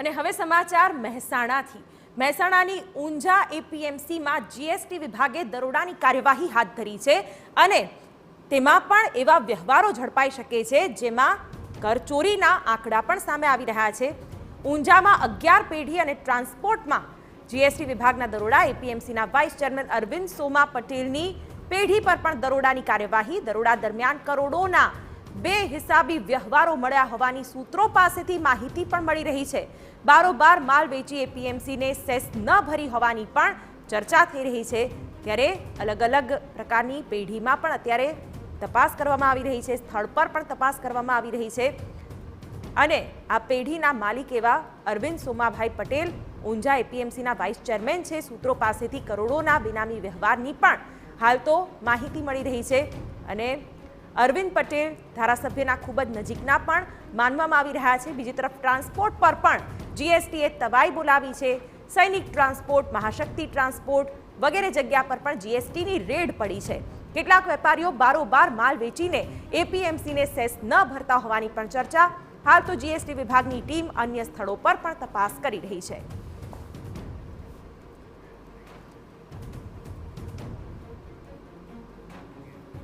અને હવે સમાચાર મહેસાણાથી। મહેસાણાની ઊંઝા એપીએમસીમાં જીએસટી વિભાગે દરોડાની કાર્યવાહી હાથ ધરી છે અને તેમાં પણ એવા વ્યવહારો ઝડપાઈ શકે છે જેમાં કરચોરીના આંકડા પણ સામે આવી રહ્યા છે। ઊંઝામાં 11 પેઢી અને ટ્રાન્સપોર્ટમાં જીએસટી વિભાગના દરોડા। એપીએમસીના વાઇસ ચેરમેન અરવિંદ સોમા પટેલની પેઢી પર પણ દરોડાની કાર્યવાહી। દરોડા દરમિયાન કરોડોના બેહિસાબી વ્યવહારો મળ્યા હોવાની સૂત્રો પાસેથી માહિતી પણ મળી રહી છે। બારોબાર માલ વેચી એપીએમસીને સેસ ન ભરી હોવાની પણ ચર્ચા થઈ રહી છે। ત્યારે અલગ અલગ પ્રકારની પેઢીમાં પણ અત્યારે તપાસ કરવામાં આવી રહી છે, સ્થળ પર પણ તપાસ કરવામાં આવી રહી છે અને આ પેઢીના માલિક એવા અરવિંદ સોમાભાઈ પટેલ ઊંઝા એપીએમસીના વાઇસ ચેરમેન છે। સૂત્રો પાસેથી કરોડોના બેનામી વ્યવહારની પણ હાલ તો માહિતી મળી રહી છે અને અરવિંદ પટેલ ધારાસભ્યના ખૂબ જ નજીકના પણ માનવામાં આવી રહ્યા છે। બીજી તરફ ટ્રાન્સપોર્ટ પર પણ જીએસટીએ તવાઈ બોલાવી છે। સૈનિક ટ્રાન્સપોર્ટ, મહાશક્તિ ટ્રાન્સપોર્ટ વગેરે જગ્યા પર પણ જીએસટીની રેડ પડી છે। કેટલાક વેપારીઓ બારોબાર માલ વેચીને એપીએમસીને સેસ ન ભરતા હોવાની પણ ચર્ચા। હાલ તો જીએસટી વિભાગની ટીમ અન્ય સ્થળો પર પણ તપાસ કરી રહી છે।